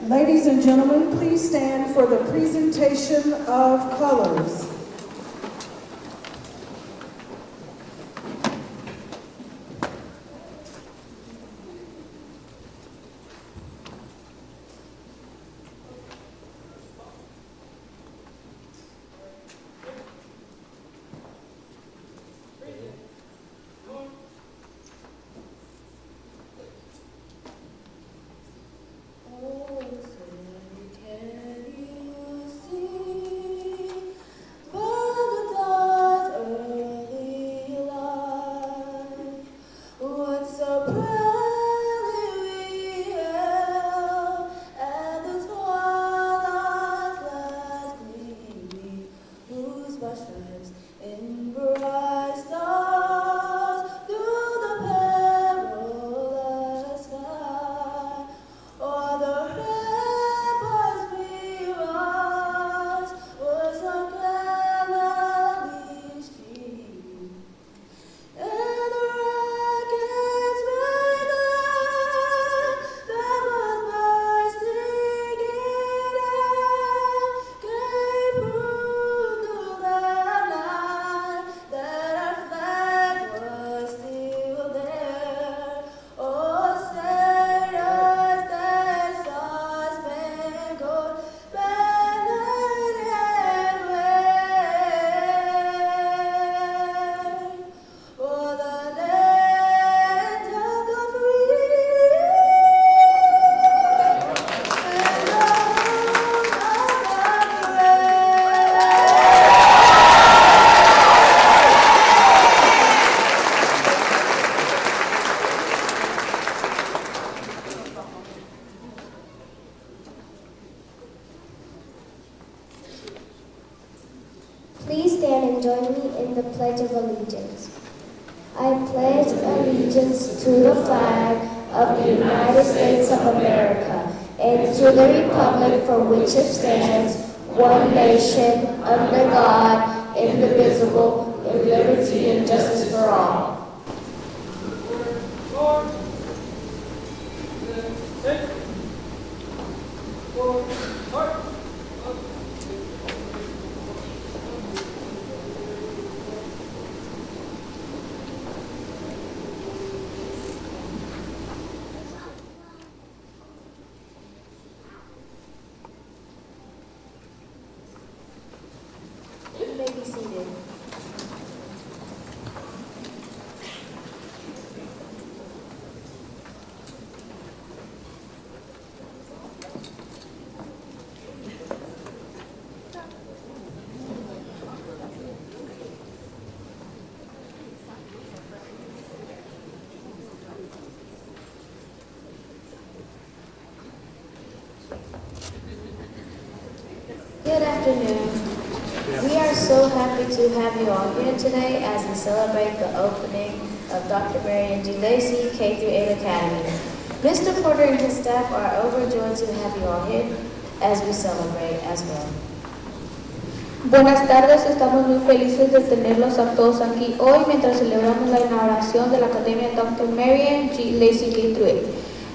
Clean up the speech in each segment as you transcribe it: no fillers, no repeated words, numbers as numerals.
Ladies and gentlemen, please stand for the presentation of colors. Please stand and join me in the Pledge of Allegiance. I pledge allegiance to the flag of the United States of America and to the republic for which it stands, one nation, under God, indivisible, with liberty and justice for all. You may be seated. Good afternoon. We are so happy to have you all here today as we celebrate the opening of Dr. Marian G. Lacey K-8 Academy. Mr. Porter and his staff are overjoyed to have you all here as we celebrate as well. Buenas tardes, estamos muy felices de tenerlos a todos aquí hoy mientras celebramos la inauguración de la Academia Dr. Marian G. Lacey K-8.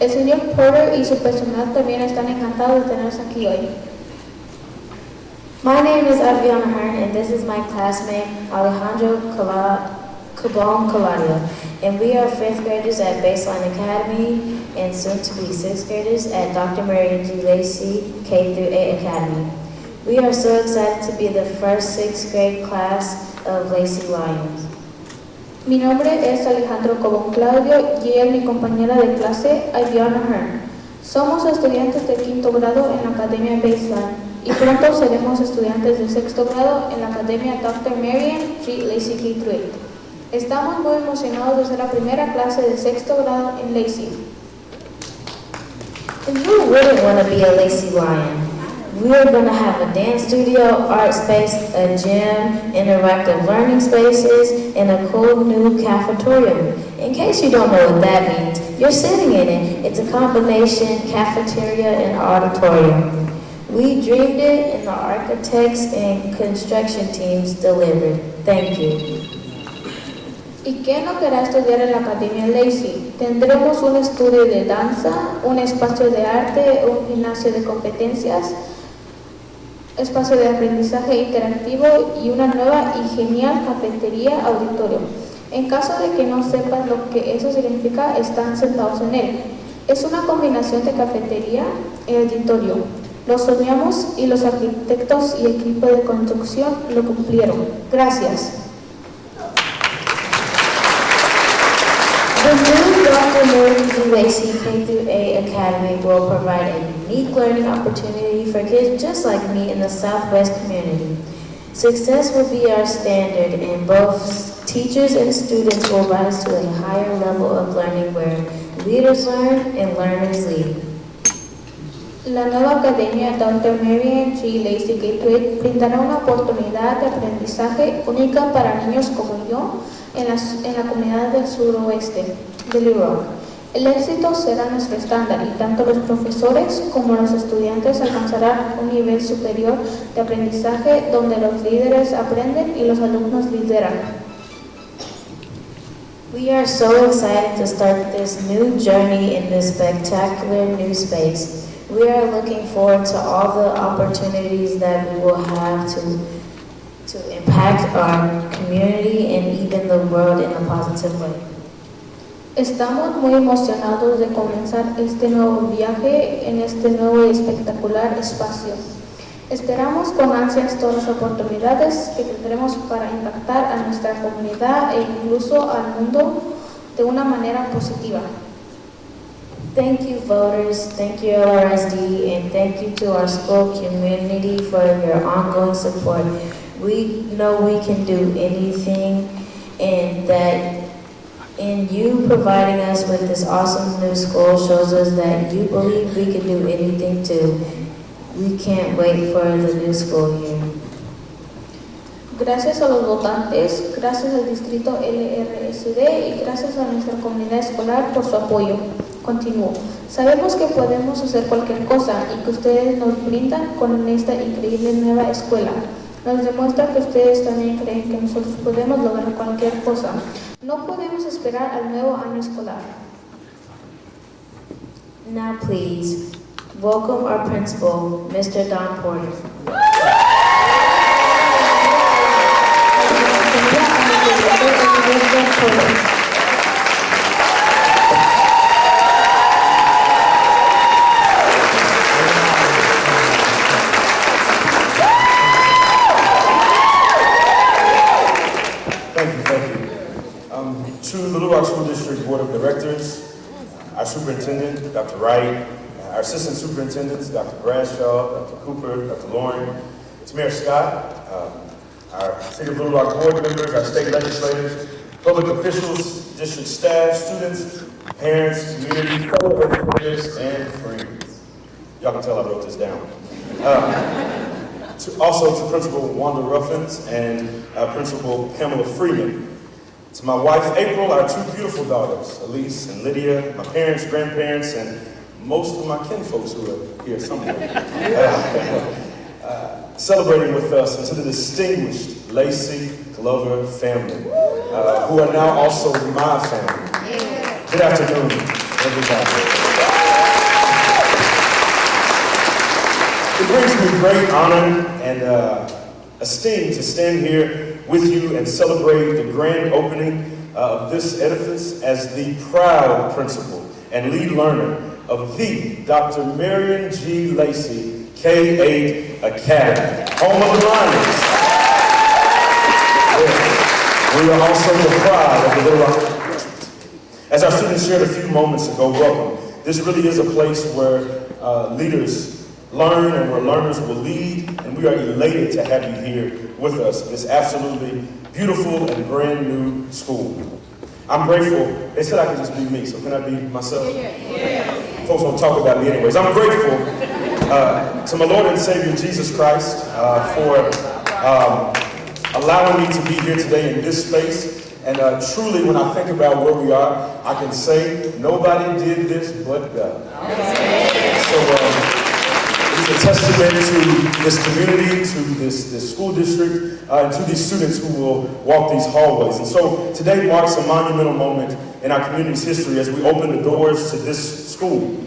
El señor Porter y su personal también están encantados de tenerlos aquí hoy. My name is Adriana Hearn, and this is my classmate Alejandro Cabon Caladio, and we are 5th graders at Baseline Academy and soon to be 6th graders at Dr. Marian G. Lacey K-8 Academy. We are so excited to be the first 6th grade class of Lacey Lions. Mi nombre es Alejandro Cabon Claudio y ella es mi compañera de clase, Adriana Hearn. Somos estudiantes de 5º grado en la Academia Baseline. Y pronto seremos estudiantes de 6º grado en la Academia Dr. Marian G. Lacey K-8. Estamos muy emocionados de ser la primera clase de 6º grado en Lacey. And who wouldn't want to be a Lacey Lion? We are going to have a dance studio, art space, a gym, interactive learning spaces, and a cool new cafeteria. In case you don't know what that means, you're sitting in it. It's a combination cafeteria and auditorium. We dreamed it and the architects and construction teams delivered. Thank you. ¿Y quién no querrá estudiar en la Academia Lacey? Tendremos un estudio de danza, un espacio de arte, un gimnasio de competencias, espacio de aprendizaje interactivo y una nueva y genial cafetería auditorio. En caso de que no sepas lo que eso significa, están sentados en él. Es una combinación de cafetería y auditorio. Lo soñamos y los arquitectos y equipo de construcción lo cumplieron. Gracias. The new Dr. Marian G. Lacey K-8 Academy will provide a unique learning opportunity for kids just like me in the Southwest community. Success will be our standard, and both teachers and students will rise to a higher level of learning where leaders learn and learners lead. La nueva Academia Dr. Marian G. Lacey K-8 brindará una oportunidad de aprendizaje única para niños como yo en la comunidad del suroeste de Little Rock. El éxito será nuestro estándar y tanto los profesores como los estudiantes alcanzarán un nivel superior de aprendizaje donde los líderes aprenden y los alumnos lideran. We are so excited to start this new journey in this spectacular new space. We are looking forward to all the opportunities that we will have to impact our community and even the world in a positive way. Estamos muy emocionados de comenzar este nuevo viaje en este nuevo y espectacular espacio. Esperamos con ansias todas las oportunidades que tendremos para impactar a nuestra comunidad e incluso al mundo de una manera positiva. Thank you, voters. Thank you, LRSD, and thank you to our school community for your ongoing support. We know we can do anything, and that in you providing us with this awesome new school shows us that you believe we can do anything too. We can't wait for the new school year. Gracias a los votantes, gracias al distrito LRSD y gracias a nuestra comunidad escolar por su apoyo. Continuó. Sabemos que podemos hacer cualquier cosa y que ustedes nos brindan con esta increíble nueva escuela. Nos demuestra que ustedes también creen que nosotros podemos lograr cualquier cosa. No podemos esperar al nuevo año escolar. Now please, welcome our principal, Mr. Don Porter. To the Little Rock School District Board of Directors, our superintendent, Dr. Wright, our assistant superintendents, Dr. Bradshaw, Dr. Cooper, Dr. Lauren, it's Mayor Scott, our City of Little Rock board members, our state legislators, public officials, district staff, students, parents, community, fellow educators, and friends. Y'all can tell I wrote this down. Also to Principal Wanda Ruffins and Principal Pamela Freeman. To my wife, April, our two beautiful daughters, Elise and Lydia, my parents, grandparents, and most of my kinfolks who are here somewhere. Celebrating with us, and to the distinguished Lacey Glover family, who are now also my family. Good afternoon, everybody. It brings me great honor and esteem to stand here with you and celebrate the grand opening of this edifice as the proud principal and lead learner of the Dr. Marian G. Lacey K-8 Academy, home of the Lions. We are also the pride of the Little Rock District. As our students shared a few moments ago, welcome. This really is a place where leaders learn and where learners will lead, and we are elated to have you here with us in this absolutely beautiful and brand new school. I'm grateful. They said I could just be me, so can I be myself? Yeah. Folks won't talk about me anyways. I'm grateful to my Lord and Savior Jesus Christ for allowing me to be here today in this space. And truly, when I think about where we are, I can say nobody did this but God. So it's a testament to this community, to this school district, and to these students who will walk these hallways. And so today marks a monumental moment in our community's history as we open the doors to this school.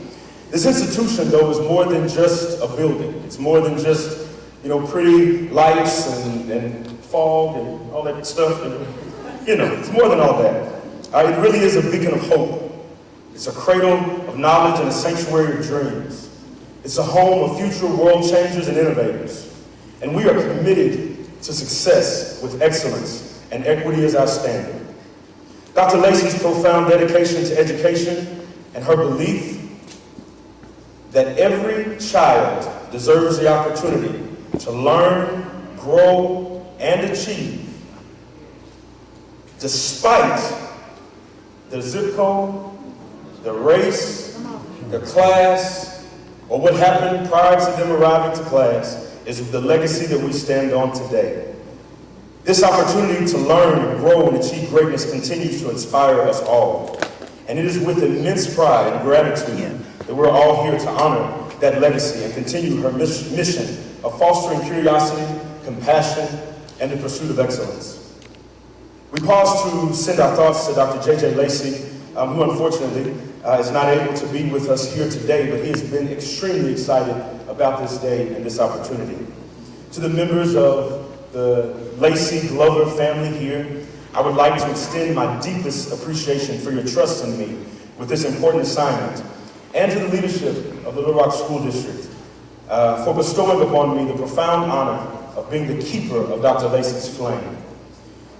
This institution, though, is more than just a building. It's more than just, pretty lights and fog and all that stuff. It's more than all that. It really is a beacon of hope. It's a cradle of knowledge and a sanctuary of dreams. It's a home of future world changers and innovators. And we are committed to success with excellence and equity as our standard. Dr. Lacey's profound dedication to education and her belief that every child deserves the opportunity to learn, grow, and achieve, despite the zip code, the race, the class, or what happened prior to them arriving to class, is the legacy that we stand on today. This opportunity to learn and grow and achieve greatness continues to inspire us all. And it is with immense pride and gratitude that we're all here to honor that legacy and continue her mission of fostering curiosity, compassion, and the pursuit of excellence. We pause to send our thoughts to Dr. J.J. Lacey, who unfortunately is not able to be with us here today, but he has been extremely excited about this day and this opportunity. To the members of the Lacey Glover family here, I would like to extend my deepest appreciation for your trust in me with this important assignment, and to the leadership of the Little Rock School District for bestowing upon me the profound honor of being the keeper of Dr. Lacey's flame.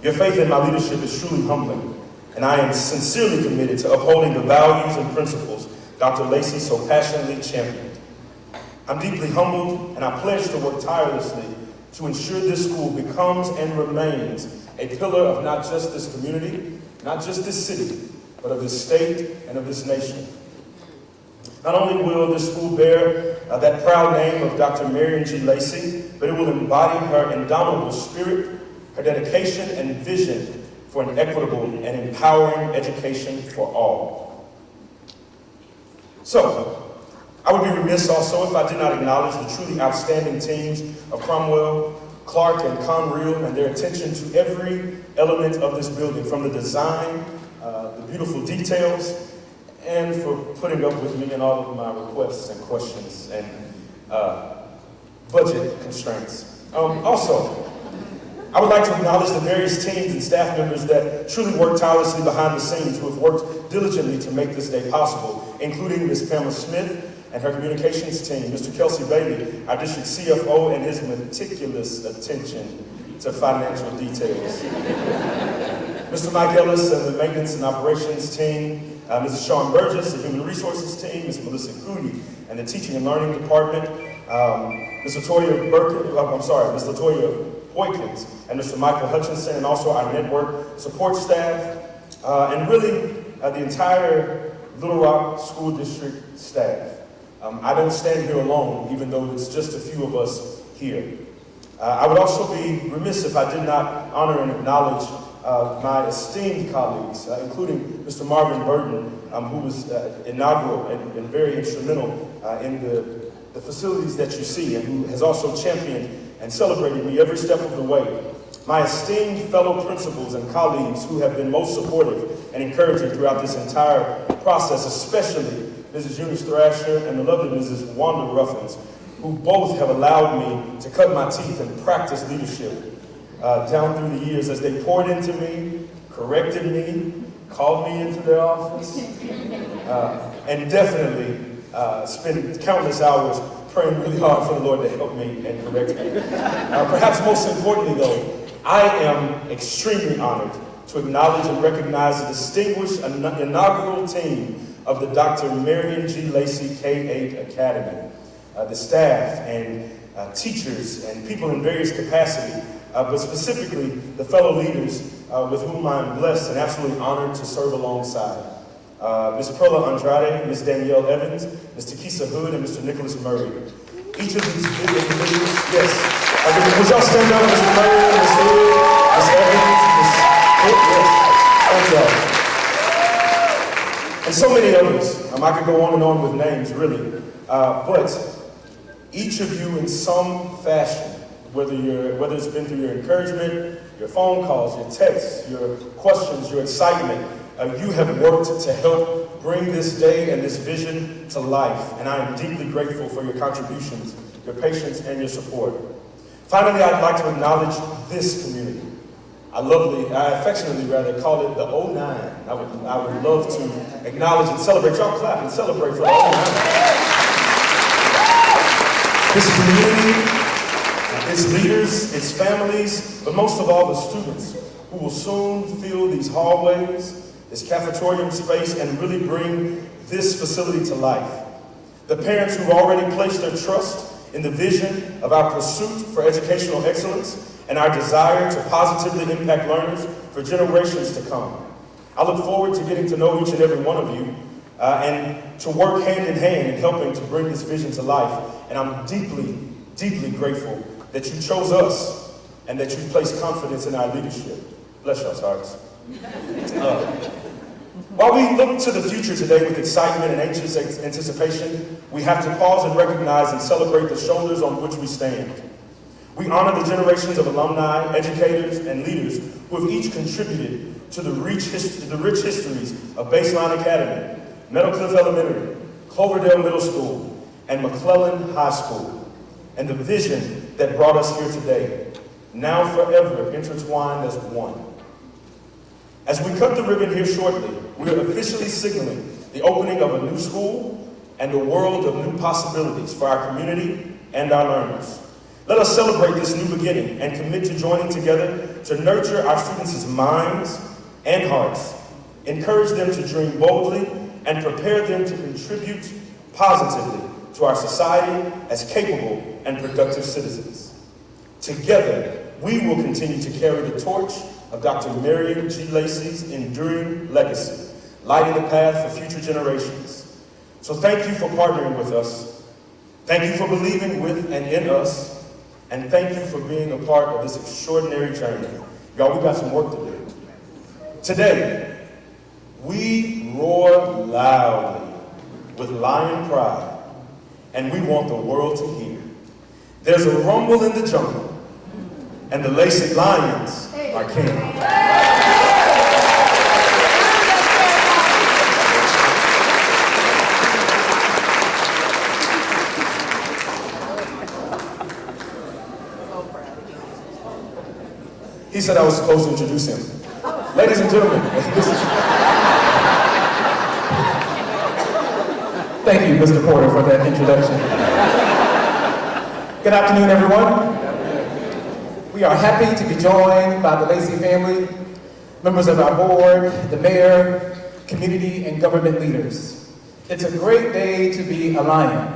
Your faith in my leadership is truly humbling, and I am sincerely committed to upholding the values and principles Dr. Lacey so passionately championed. I'm deeply humbled, and I pledge to work tirelessly to ensure this school becomes and remains a pillar of not just this community, not just this city, but of this state and of this nation. Not only will this school bear that proud name of Dr. Marian G. Lacey, but it will embody her indomitable spirit, her dedication and vision for an equitable and empowering education for all. So, I would be remiss also if I did not acknowledge the truly outstanding teams of Cromwell, Clark, and Conreal and their attention to every element of this building, from the design, the beautiful details, and for putting up with me in all of my requests and questions and budget constraints. Also, I would like to acknowledge the various teams and staff members that truly work tirelessly behind the scenes, who have worked diligently to make this day possible, including Ms. Pamela Smith and her communications team, Mr. Kelsey Bailey, our district CFO, and his meticulous attention to financial details. Mr. Mike Ellis and the maintenance and operations team, Mrs. Sean Burgess, the human resources team, Ms. Melissa Goody, and the teaching and learning department, Ms. Latoya Hoykins, and Mr. Michael Hutchinson, and also our network support staff, and really the entire Little Rock School District staff. I don't stand here alone, even though it's just a few of us here. I would also be remiss if I did not honor and acknowledge my esteemed colleagues, including Mr. Marvin Burton, who was inaugural and very instrumental in the facilities that you see, and who has also championed and celebrated me every step of the way. My esteemed fellow principals and colleagues who have been most supportive and encouraging throughout this entire process, especially Mrs. Eunice Thrasher and the lovely Mrs. Wanda Ruffins, who both have allowed me to cut my teeth and practice leadership down through the years as they poured into me, corrected me, called me into their office, and definitely spent countless hours praying really hard for the Lord to help me and correct me. Perhaps most importantly, though, I am extremely honored to acknowledge and recognize the distinguished inaugural team of the Dr. Marian G. Lacey K-8 Academy, the staff and teachers and people in various capacities, but specifically the fellow leaders with whom I'm blessed and absolutely honored to serve alongside. Ms. Perla Andrade, Ms. Danielle Evans, Mr. Keisa Hood, and Mr. Nicholas Murray. Each of these individuals, yes. Would y'all stand up, Mr. Murray, Ms. Hood, Ms. Evans, Ms. Hood, yes. Thank y'all. And so many others. I could go on with names, really. But each of you in some fashion, whether it's been through your encouragement, your phone calls, your texts, your questions, your excitement, you have worked to help bring this day and this vision to life, and I am deeply grateful for your contributions, your patience, and your support. Finally, I'd like to acknowledge this community. I affectionately call it the 09. I would love to acknowledge and celebrate. Y'all clap and celebrate for the 09. This community, its leaders, its families, but most of all the students who will soon fill these hallways, this cafeteria space, and really bring this facility to life. The parents who've already placed their trust in the vision of our pursuit for educational excellence and our desire to positively impact learners for generations to come. I look forward to getting to know each and every one of you and to work hand in hand in helping to bring this vision to life. And I'm deeply, deeply grateful that you chose us and that you've placed confidence in our leadership. Bless y'all's hearts. While we look to the future today with excitement and anxious anticipation, we have to pause and recognize and celebrate the shoulders on which we stand. We honor the generations of alumni, educators, and leaders who have each contributed to the rich histories of Baseline Academy, Meadowcliff Elementary, Cloverdale Middle School, and McClellan High School, and the vision that brought us here today, now forever intertwined as one. As we cut the ribbon here shortly, we are officially signaling the opening of a new school and a world of new possibilities for our community and our learners. Let us celebrate this new beginning and commit to joining together to nurture our students' minds and hearts, encourage them to dream boldly, and prepare them to contribute positively to our society as capable and productive citizens. Together, we will continue to carry the torch of Dr. Marian G. Lacey's enduring legacy, lighting the path for future generations. So thank you for partnering with us. Thank you for believing with and in us. And thank you for being a part of this extraordinary journey. Y'all, we got some work to do. Today, we roar loudly with lion pride, and we want the world to hear. There's a rumble in the jungle, and the Lacey Lions are king. He said I was supposed to introduce him. Ladies and gentlemen, Thank you, Mr. Porter, for that introduction. Good afternoon, everyone. We are happy to be joined by the Lacey family, members of our board, the mayor, community, and government leaders. It's a great day to be a lion,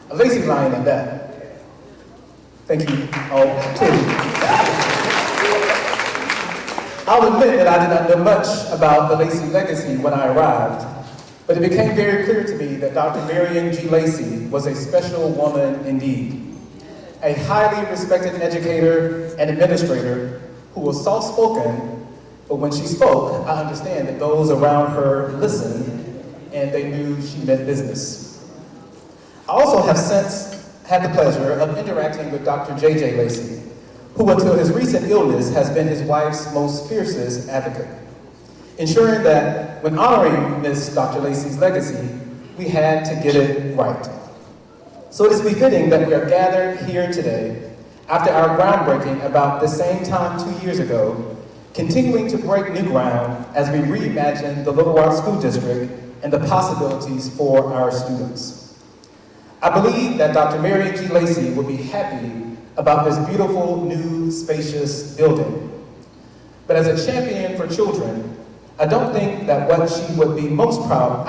a Lacey lion at that. Thank you all, too. I'll admit that I did not know much about the Lacey legacy when I arrived, but it became very clear to me that Dr. Marian G. Lacey was a special woman indeed. A highly respected educator and administrator who was soft-spoken, but when she spoke, I understand that those around her listened and they knew she meant business. I also have since had the pleasure of interacting with Dr. J.J. Lacey, who until his recent illness has been his wife's most fiercest advocate, ensuring that when honoring Miss Dr. Lacey's legacy, we had to get it right. So it is befitting that we are gathered here today after our groundbreaking about the same time 2 years ago, continuing to break new ground as we reimagine the Little Rock School District and the possibilities for our students. I believe that Dr. Marian G. Lacey would be happy about this beautiful, new, spacious building. But as a champion for children, I don't think that's what she would be most proud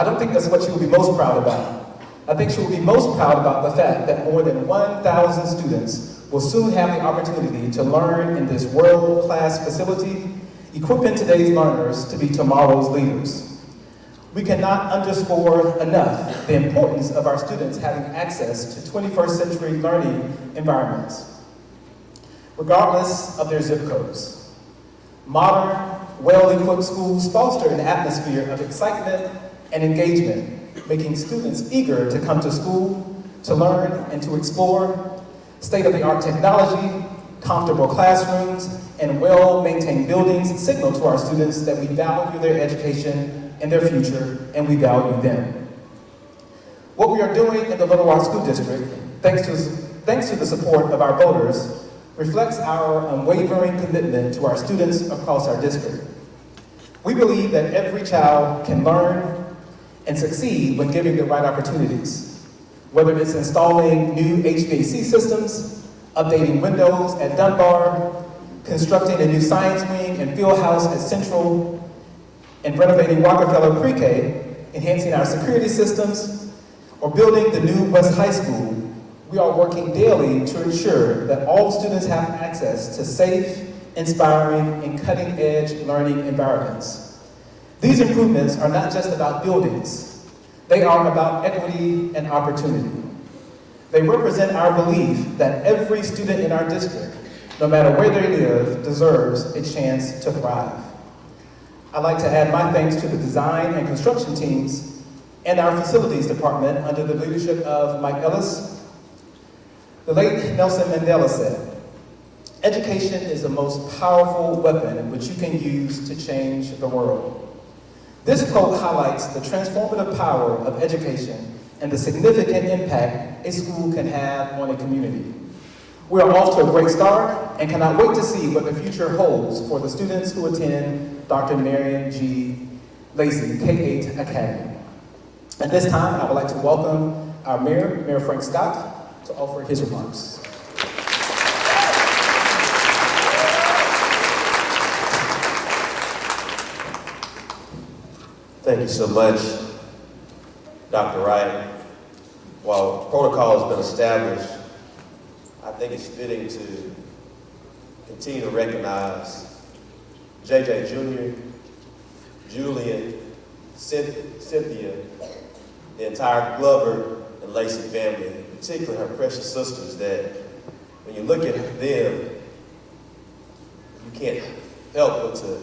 about. I think she will be most proud about the fact that more than 1,000 students will soon have the opportunity to learn in this world-class facility, equipping today's learners to be tomorrow's leaders. We cannot underscore enough the importance of our students having access to 21st century learning environments, regardless of their zip codes. Modern, well-equipped schools foster an atmosphere of excitement and engagement, making students eager to come to school, to learn and to explore. State-of-the-art technology, comfortable classrooms, and well-maintained buildings signal to our students that we value their education and their future, and we value them. What we are doing in the Little Rock School District, thanks to the support of our voters, reflects our unwavering commitment to our students across our district. We believe that every child can learn and succeed when given the right opportunities, whether it's installing new HVAC systems, updating windows at Dunbar, constructing a new science wing and field house at Central, and renovating Rockefeller Pre-K, enhancing our security systems, or building the new West High School. We are working daily to ensure that all students have access to safe, inspiring, and cutting-edge learning environments. These improvements are not just about buildings. They are about equity and opportunity. They represent our belief that every student in our district, no matter where they live, deserves a chance to thrive. I'd like to add my thanks to the design and construction teams and our facilities department under the leadership of Mike Ellis. The late Nelson Mandela said, "Education is the most powerful weapon which you can use to change the world." This quote highlights the transformative power of education and the significant impact a school can have on a community. We are off to a great start and cannot wait to see what the future holds for the students who attend Dr. Marian G. Lacey K-8 Academy. At this time, I would like to welcome our Mayor, Mayor Frank Scott, to offer his remarks. Thank you so much, Dr. Wright. While protocol has been established, I think it's fitting to continue to recognize JJ Jr., Julian, Cynthia, the entire Glover and Lacey family, particularly her precious sisters, that when you look at them, you can't help but to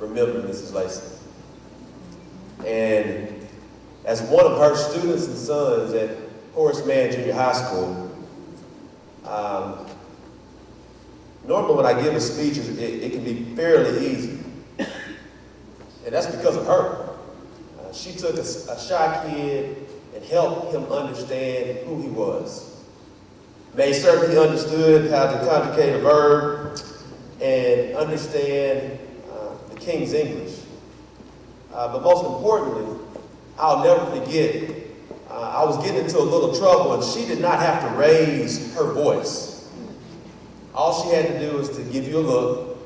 remember Mrs. Lacey. And as one of her students and sons at Horace Mann Junior High School, normally when I give a speech, it can be fairly easy. And that's because of her. She took a shy kid and helped him understand who he was. Made certain he understood how to conjugate a verb and understand the King's English. But most importantly, I'll never forget, I was getting into a little trouble and she did not have to raise her voice. All she had to do was to give you a look,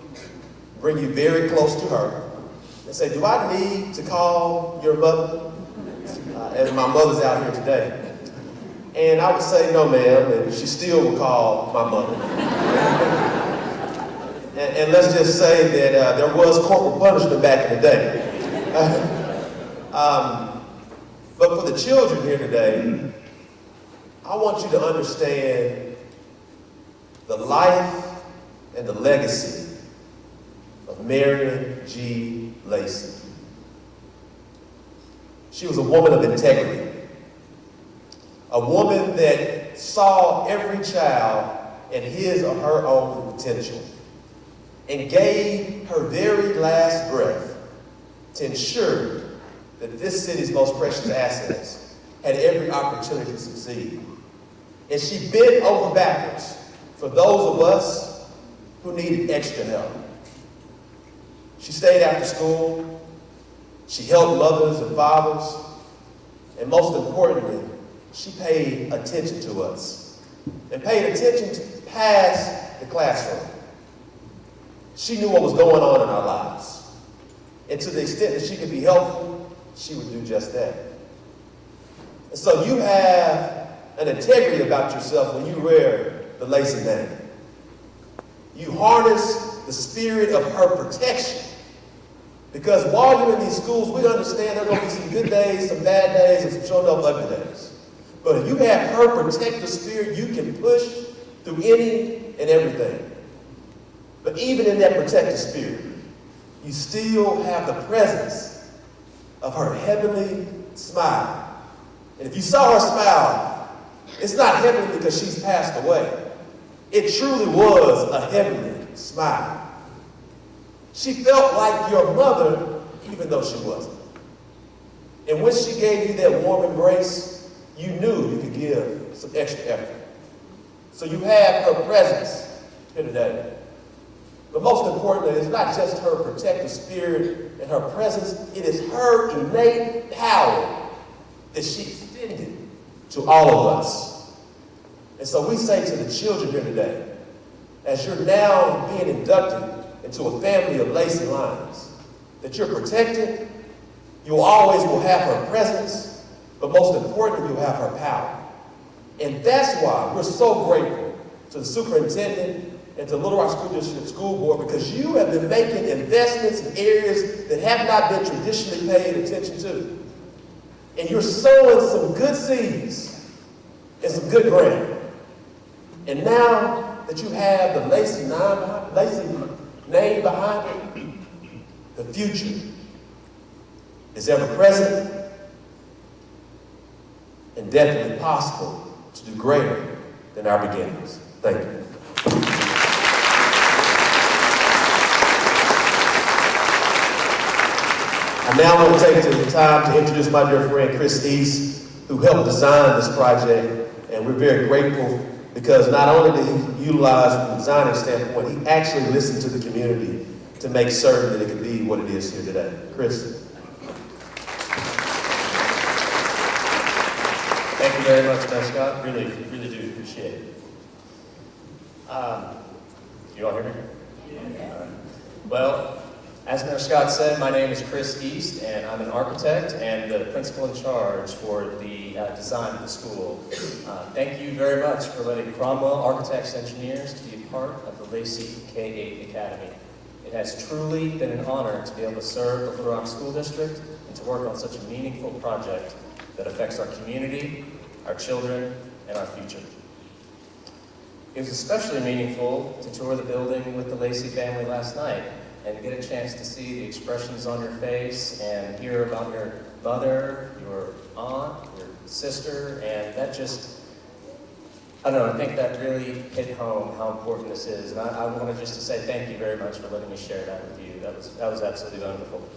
bring you very close to her, and say, do I need to call your mother? As my mother's out here today. And I would say, no, ma'am, and she still would call my mother. and let's just say that there was corporal punishment back in the day. But for the children here today, I want you to understand the life and the legacy of Marian G. Lacey. She was a woman of integrity, a woman that saw every child in his or her own potential and gave her very last breath to ensure that this city's most precious assets had every opportunity to succeed. And she bent over backwards for those of us who needed extra help. She stayed after school. She helped mothers and fathers. And most importantly, she paid attention to us and paid attention to past the classroom. She knew what was going on in our lives. And to the extent that she could be helpful, she would do just that. And so you have an integrity about yourself when you wear the Lacey name. You harness the spirit of her protection. Because while you're in these schools, we understand there are going to be some good days, some bad days, and some showing up ugly days. But if you have her protective spirit, you can push through any and everything. But even in that protective spirit, you still have the presence of her heavenly smile. And if you saw her smile, it's not heavenly because she's passed away. It truly was a heavenly smile. She felt like your mother, even though she wasn't. And when she gave you that warm embrace, you knew you could give some extra effort. So you have her presence here today. But most importantly, it's not just her protective spirit and her presence, it is her innate power that she extended to all of us. And so we say to the children here today, as you're now being inducted into a family of Lacey Lions, that you're protected, you always will have her presence, but most importantly, you'll have her power. And that's why we're so grateful to the superintendent and to Little Rock School District School Board, because you have been making investments in areas that have not been traditionally paid attention to. And you're sowing some good seeds and some good ground. And now that you have the Lacey name behind it, the future is ever present and definitely possible to do greater than our beginnings. Thank you. I now want to take the time to introduce my dear friend Chris East, who helped design this project, and we're very grateful because not only did he utilize from a designing standpoint, he actually listened to the community to make certain that it could be what it is here today. Chris. Thank you very much, Mayor Scott. Really do appreciate it. You all hear me? Yeah. Well, as Mayor Scott said, my name is Chris East, and I'm an architect and the principal in charge for the design of the school. Thank you very much for letting Cromwell Architects Engineers to be a part of the Lacey K-8 Academy. It has truly been an honor to be able to serve the Little Rock School District and to work on such a meaningful project that affects our community, our children, and our future. It was especially meaningful to tour the building with the Lacey family last night and get a chance to see the expressions on your face and hear about your mother, your aunt, your sister, and that just, I don't know, I think that really hit home how important this is. And I wanted just to say thank you very much for letting me share that with you. That was absolutely wonderful.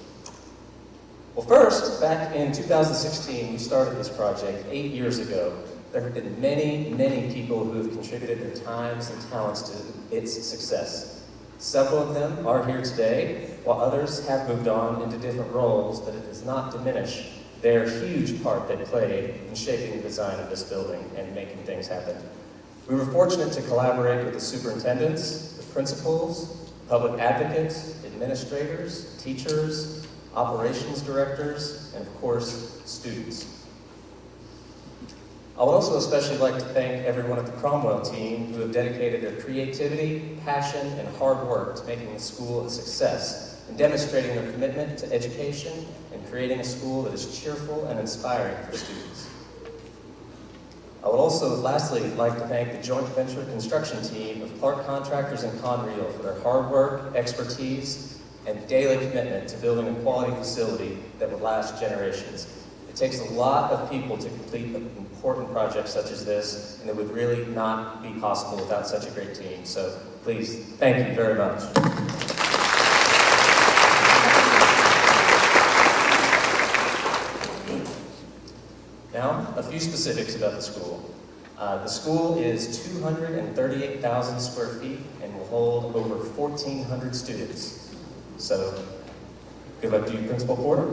Well, first, back in 2016, we started this project 8 years ago. There have been many, many people who have contributed their times and talents to its success. Several of them are here today, while others have moved on into different roles, but it does not diminish their huge part they played in shaping the design of this building and making things happen. We were fortunate to collaborate with the superintendents, the principals, public advocates, administrators, teachers, operations directors, and of course, students. I would also especially like to thank everyone at the Cromwell team who have dedicated their creativity, passion, and hard work to making the school a success and demonstrating their commitment to education and creating a school that is cheerful and inspiring for students. I would also lastly like to thank the joint venture construction team of Clark Contractors and Conrail for their hard work, expertise, and daily commitment to building a quality facility that will last generations. It takes a lot of people to complete an important project such as this, and it would really not be possible without such a great team. So please, thank you very much. Now, a few specifics about the school. The school is 238,000 square feet and will hold over 1,400 students. So, good luck to you, Principal Porter.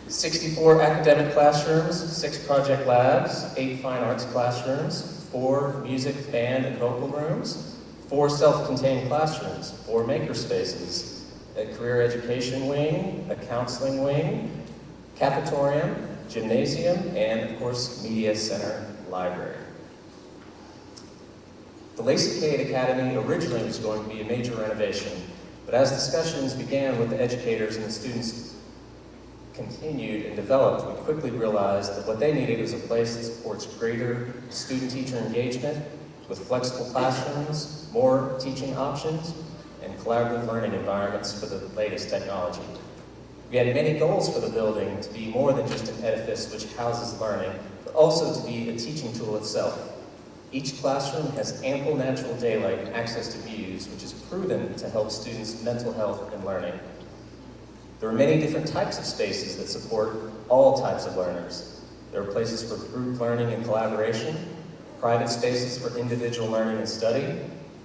64 academic classrooms, 6 project labs, 8 fine arts classrooms, 4 music, band, and vocal rooms, 4 self-contained classrooms, 4 maker spaces, a career education wing, a counseling wing, cafetorium, gymnasium, and of course, media center library. The Lacey K-8 Academy originally was going to be a major renovation, but as discussions began with the educators and the students continued and developed, we quickly realized that what they needed was a place that supports greater student-teacher engagement with flexible classrooms, more teaching options, and collaborative learning environments for the latest technology. We had many goals for the building to be more than just an edifice which houses learning, but also to be a teaching tool itself. Each classroom has ample natural daylight and access to views, which is proven to help students' mental health and learning. There are many different types of spaces that support all types of learners. There are places for group learning and collaboration, private spaces for individual learning and study,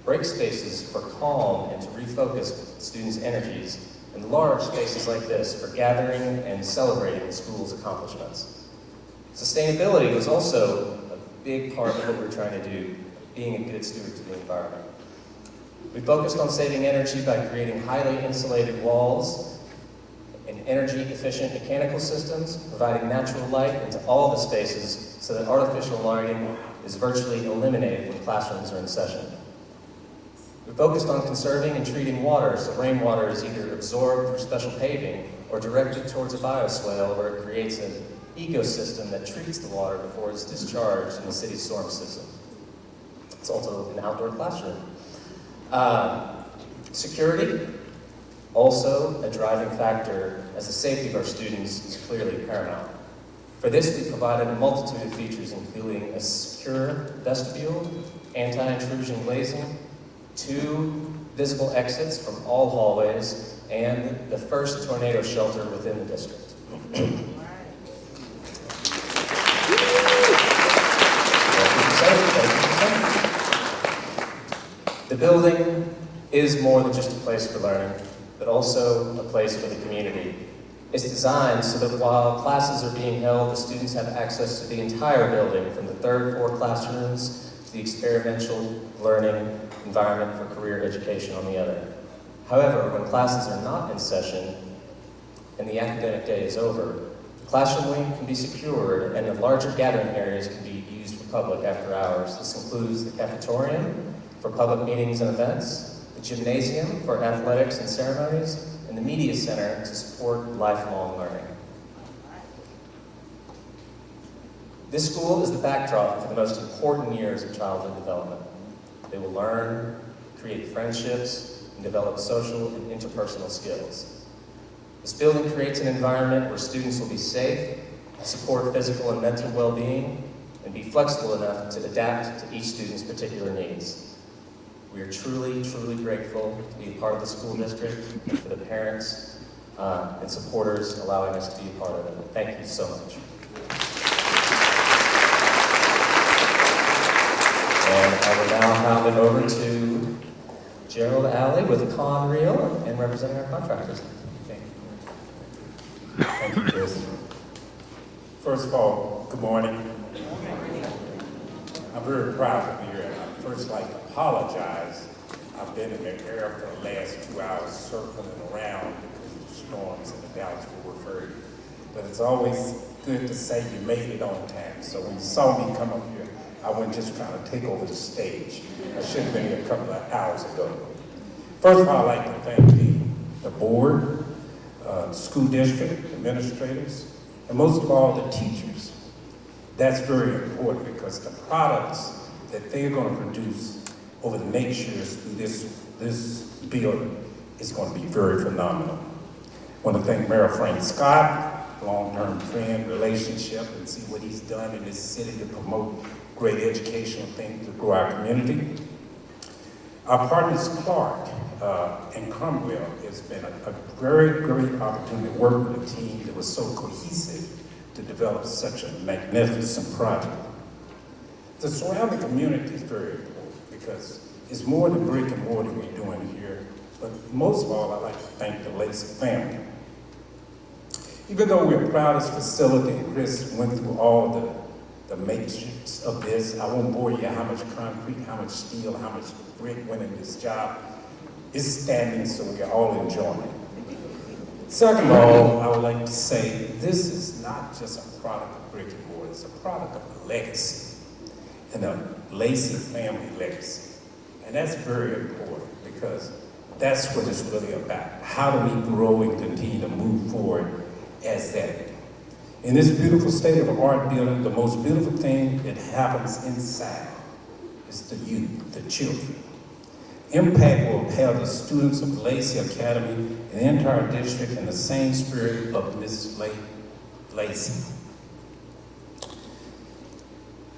break spaces for calm and to refocus students' energies, and large spaces like this for gathering and celebrating the school's accomplishments. Sustainability was also a big part of what we're trying to do, being a good steward to the environment. We focused on saving energy by creating highly insulated walls and energy-efficient mechanical systems, providing natural light into all the spaces so that artificial lighting is virtually eliminated when classrooms are in session. We focused on conserving and treating water, so rainwater is either absorbed through special paving or directed towards a bioswale where it creates an ecosystem that treats the water before it's discharged in the city's storm system. It's also an outdoor classroom. Security, also a driving factor, as the safety of our students is clearly paramount. For this, we provided a multitude of features, including a secure vestibule, anti-intrusion glazing, 2 visible exits from all hallways, and the first tornado shelter within the district. The building is more than just a place for learning, but also a place for the community. It's designed so that while classes are being held, the students have access to the entire building, from the 3rd floor classrooms to the experiential learning environment for career education on the other. However, when classes are not in session and the academic day is over, the classroom wing can be secured and the larger gathering areas can be used for public after hours. This includes the cafetorium for public meetings and events, the gymnasium for athletics and ceremonies, and the media center to support lifelong learning. This school is the backdrop for the most important years of childhood development. They will learn, create friendships, and develop social and interpersonal skills. This building creates an environment where students will be safe, support physical and mental well-being, and be flexible enough to adapt to each student's particular needs. We are truly, truly grateful to be a part of the school district and for the parents and supporters allowing us to be a part of it. Thank you so much. And I will now hand it over to Gerald Alley with Conrail and representing our contractors. Thank you. Thank you, Chris. First of all, good morning. I'm very proud to be here. I'd first like to apologize. I've been in the air for the last 2 hours circling around because of the storms in the Dallas-Fort Worth area. But it's always good to say you made it on time. So when you saw me come up here, I wasn't just trying to take over the stage. I should have been here a couple of hours ago. First of all, I'd like to thank the board, school district, administrators, and most of all, the teachers. That's very important because the products that they're going to produce over the next years through this building is going to be very phenomenal. I want to thank Mayor Frank Scott, long-term friend, relationship, and see what he's done in this city to promote great educational things to grow our community. Our partners, Clark and Cromwell, has been a very great opportunity to work with a team that was so cohesive to develop such a magnificent project. The surrounding community is very important because it's more than brick and mortar we're doing here, but most of all, I'd like to thank the Lacey family. Even though we're a proudest facility, and Chris went through all the matrix of this, I won't bore you how much concrete, how much steel, how much brick went in this job. It's standing, so we're all enjoying it. Second of all, I would like to say this is not just a product of brick and mortar, it's a product of a legacy, and a Lacey family legacy. And that's very important because that's what it's really about. How do we grow and continue to move forward as that? In this beautiful state of art building, the most beautiful thing that happens inside is the youth, the children. Impact will have the students of Lacey Academy and the entire district in the same spirit of Mrs. Lacey.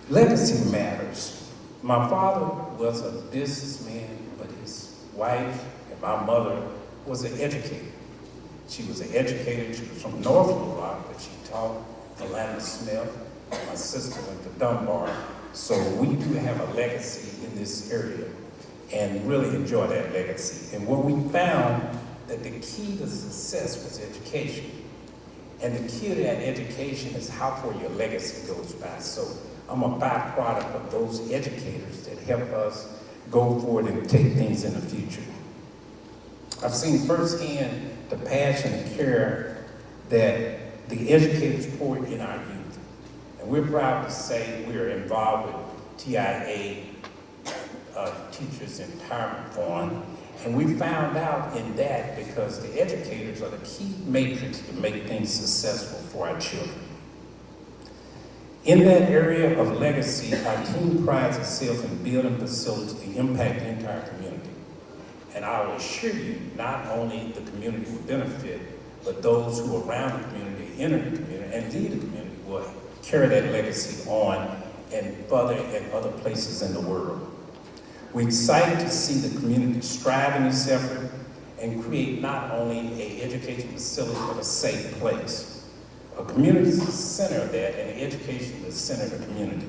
Legacy matters. My father was a businessman, but his wife and my mother was an educator. She was an educator. She was from North Little Rock, but she taught Atlanta Smith. My sister went to Dunbar. So we do have a legacy in this area and really enjoy that legacy. And what we found that the key to success was education. And the key to that education is how far your legacy goes by. So I'm a byproduct of those educators that help us go forward and take things in the future. I've seen firsthand the passion and care that the educators pour in our youth. And we're proud to say we're involved with TIA, Teachers Empowerment Fund. And we found out in that because the educators are the key matrix to make things successful for our children. In that area of legacy, our team prides itself in building facilities to impact the entire community. And I will assure you, not only the community will benefit, but those who are around the community, enter the community, and lead the community will carry that legacy on and further in other places in the world. We're excited to see the community strive in this effort and create not only an education facility, but a safe place. A community is the center of that, and education is the center of the community.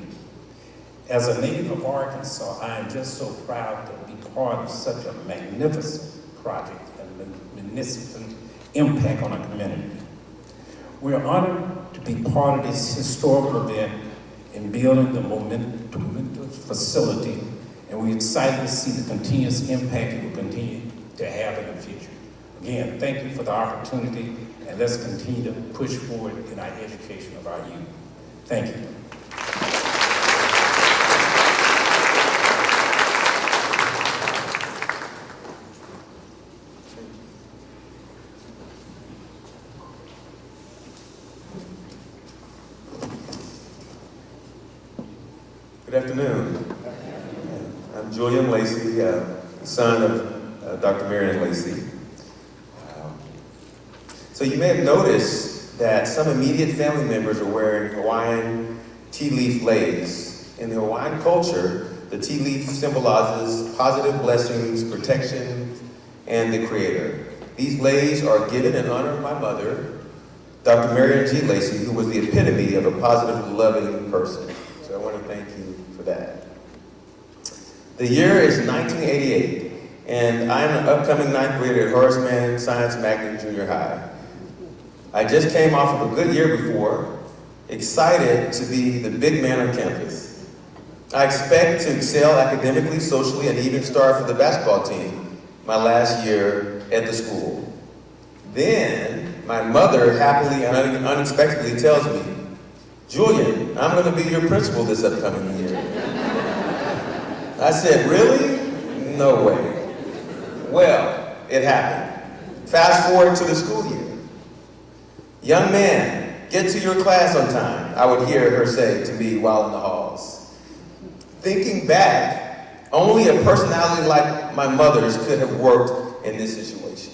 As a native of Arkansas, I am just so proud to be part of such a magnificent project and magnificent impact on our community. We're honored to be part of this historical event in building the momentous facility, and we're excited to see the continuous impact it will continue to have in the future. Again, thank you for the opportunity, and let's continue to push forward in our education of our youth. Thank you. Good afternoon. I'm Julian Lacey, son of Dr. Marian Lacey. So you may have noticed that some immediate family members are wearing Hawaiian tea leaf leis. In the Hawaiian culture, the tea leaf symbolizes positive blessings, protection, and the Creator. These leis are given in honor of my mother, Dr. Marian G. Lacey, who was the epitome of a positive, loving person. So I want to thank you for that. The year is 1988, and I am an upcoming 9th grader at Horace Mann Science Magnet Junior High. I just came off of a good year before, excited to be the big man on campus. I expect to excel academically, socially, and even start for the basketball team my last year at the school. Then, my mother happily and unexpectedly tells me, "Julian, I'm going to be your principal this upcoming year." I said, "Really? No way." Well, it happened. Fast forward to the school year. "Young man, get to your class on time," I would hear her say to me while in the halls. Thinking back, only a personality like my mother's could have worked in this situation.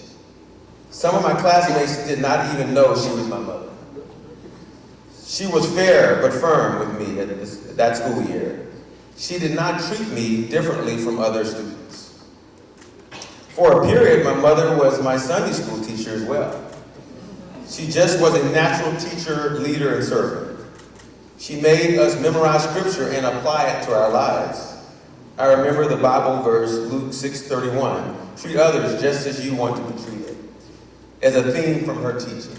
Some of my classmates did not even know she was my mother. She was fair but firm with me at that school year. She did not treat me differently from other students. For a period, my mother was my Sunday school teacher as well. She just was a natural teacher, leader, and servant. She made us memorize scripture and apply it to our lives. I remember the Bible verse, Luke 6:31, "Treat others just as you want to be treated," as a theme from her teaching.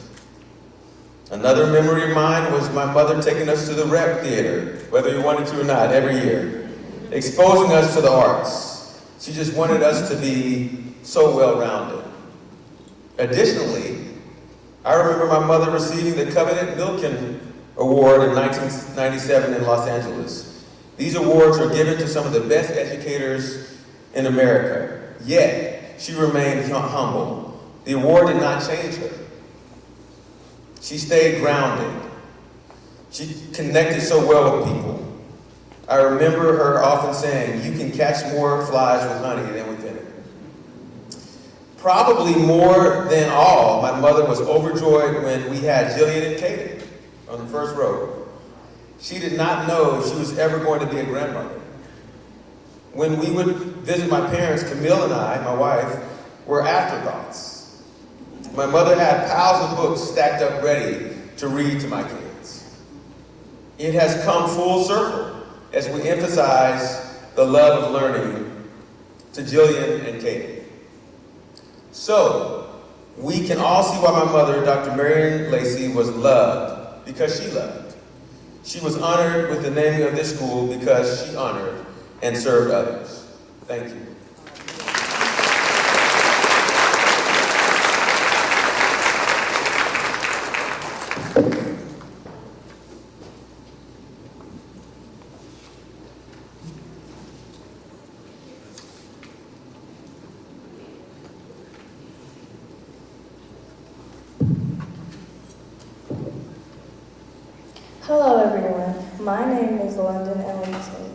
Another memory of mine was my mother taking us to the rep theater, whether you wanted to or not, every year, exposing us to the arts. She just wanted us to be so well-rounded. Additionally, I remember my mother receiving the coveted Milken Award in 1997 in Los Angeles. These awards are given to some of the best educators in America, yet she remained humble. The award did not change her. She stayed grounded. She connected so well with people. I remember her often saying, "You can catch more flies with honey than with vinegar." Probably more than all, my mother was overjoyed when we had Jillian and K-8 on the first row. She did not know she was ever going to be a grandmother. When we would visit my parents, Camille and I, my wife, were afterthoughts. My mother had piles of books stacked up ready to read to my kids. It has come full circle as we emphasize the love of learning to Jillian and Katie. So, we can all see why my mother, Dr. Marian Lacey, was loved because she loved. She was honored with the naming of this school because she honored and served others. Thank you. Hello everyone, my name is London Ellington.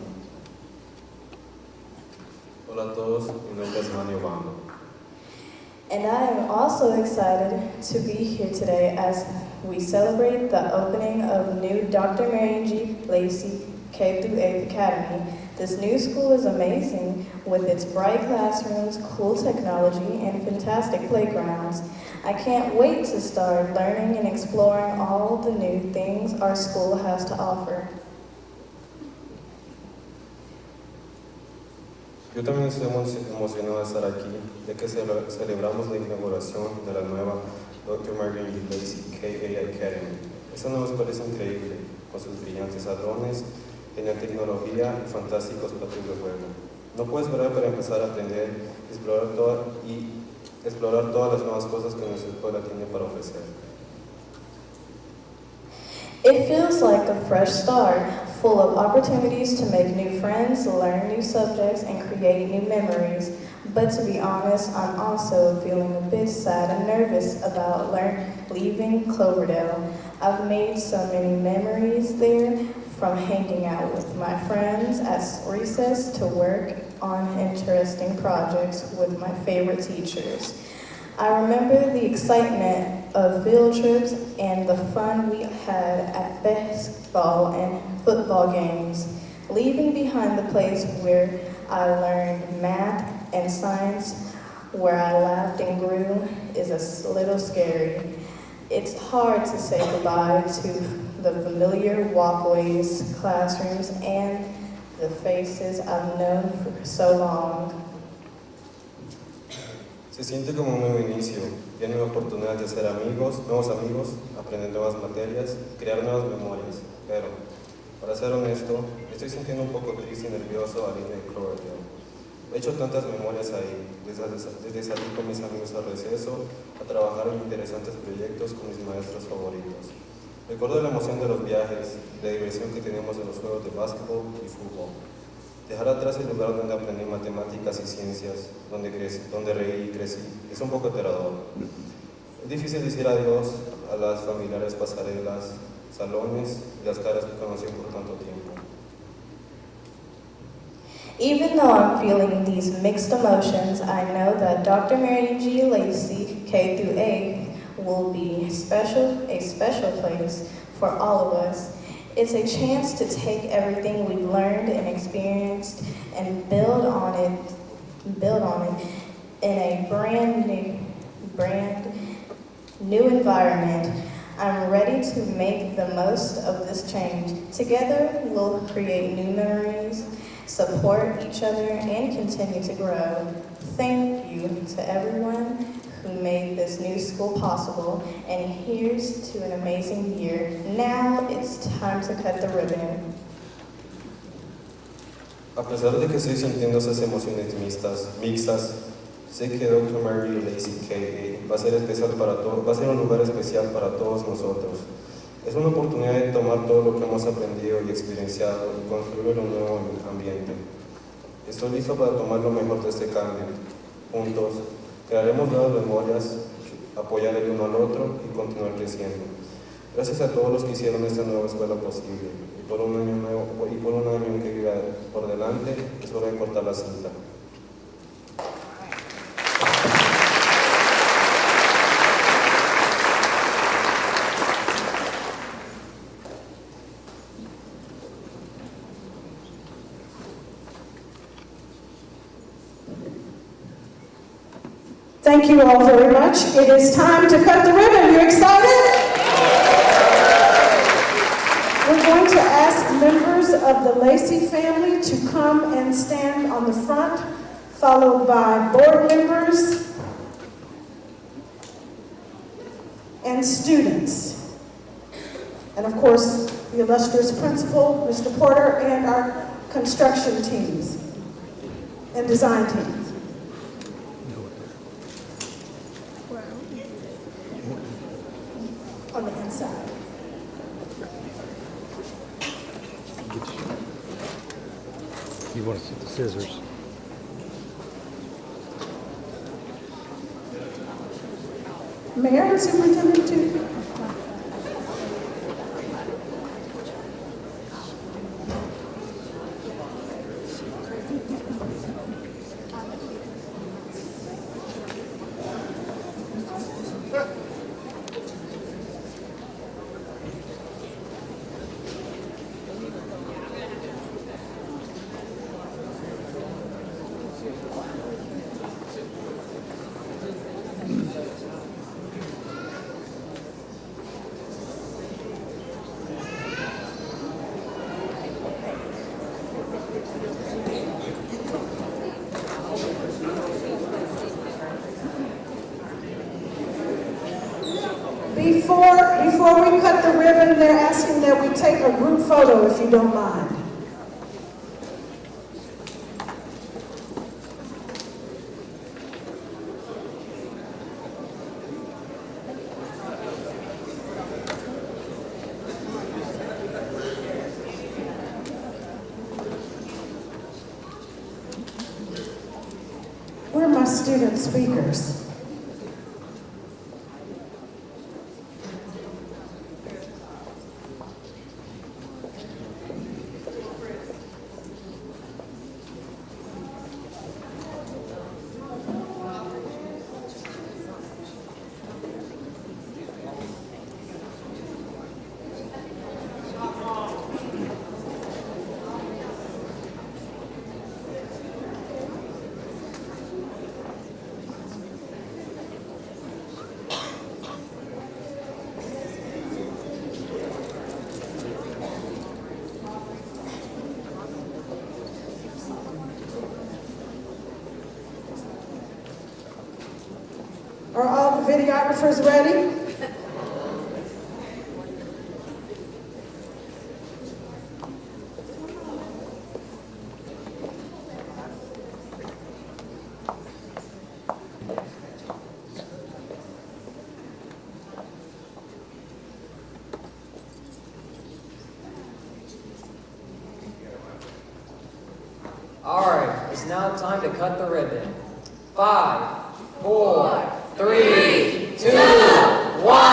Hola a todos, mi nombre es Manny Obama. And I am also excited to be here today as we celebrate the opening of new Dr. Marian G. Lacey K-8 Academy. This new school is amazing with its bright classrooms, cool technology, and fantastic playgrounds. I can't wait to start learning and exploring all the new things our school has to offer. Yo también estoy muy emocionado de estar aquí, ya que celebramos la inauguración de la nueva Dr. Marian G. Lacey K-8 Academy. Esta nueva escuela es increíble, con sus brillantes salones, tiene tecnología y fantásticos patios de juego. No puedo esperar para empezar a aprender y explorar todas las nuevas cosas que nuestra escuela tiene para ofrecer. It feels like a fresh start, full of opportunities to make new friends, learn new subjects, and create new memories. But to be honest, I'm also feeling a bit sad and nervous about leaving Cloverdale. I've made so many memories there, from hanging out with my friends at recess to work on interesting projects with my favorite teachers. I remember the excitement of field trips and the fun we had at basketball and football games. Leaving behind the place where I learned math and science, where I laughed and grew, is a little scary. It's hard to say goodbye to the familiar walkways, classrooms, and the faces I've known for so long. Se siente como un nuevo inicio, tiene la oportunidad de hacer amigos, nuevos amigos, aprender nuevas materias, crear nuevas memorias. Pero, para ser honesto, estoy sintiendo un poco triste y nervioso al irme de Cloverdale. He hecho tantas memorias ahí, desde salir con mis amigos al receso, a trabajar en interesantes proyectos con mis maestros favoritos. Recuerdo la emoción de los viajes, la diversión que teníamos en los juegos de básquetbol y fútbol. Dejar atrás el lugar donde aprendí matemáticas y ciencias, donde reí y crecí, es un poco aterrador. Es difícil decir adiós a las familiares pasarelas, salones y las caras que conocí por tanto tiempo. Even though I'm feeling these mixed emotions, I know that Dr. Marian G. Lacey, K through 8, will be a special place for all of us. It's a chance to take everything we've learned and experienced and build on it in a brand new environment. I'm ready to make the most of this change. Together, we'll create new memories, support each other, and continue to grow. Thank you to everyone who made this new school possible, and here's to an amazing year. Now it's time to cut the ribbon. A pesar de que estoy sintiendo esas emociones mixtas, sé que Dr. Marian Lacey K-8 va a ser un lugar especial para todos nosotros. Es una oportunidad de tomar todo lo que hemos aprendido y experienciado y construir un nuevo ambiente. Estoy listo para tomar lo mejor de este cambio. Juntos, crearemos nuevas memorias, apoyar el uno al otro y continuar creciendo. Gracias a todos los que hicieron esta nueva escuela posible. Y por un año que viva por delante, es hora de cortar la cinta. Thank you all very much. It is time to cut the ribbon. You excited? We're going to ask members of the Lacey family to come and stand on the front, followed by board members and students. And of course, the illustrious principal, Mr. Porter, and our construction teams and design teams. On the inside. You want to see the scissors? Mayor and Superintendent too. Before we cut the ribbon, they're asking that we take a group photo, if you don't mind. Where are my student speakers? videographers ready? All right, it's now time to cut the ribbon. 5, 4, 3, 2, 1.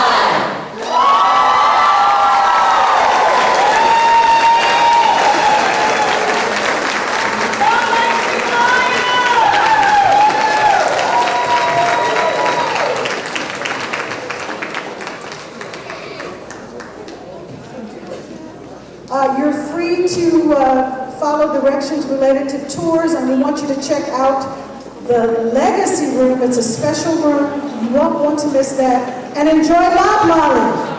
You're free to follow directions related to tours, and we want you to check out the Legacy Room. It's a special room. You won't want to miss that. And enjoy loblolly.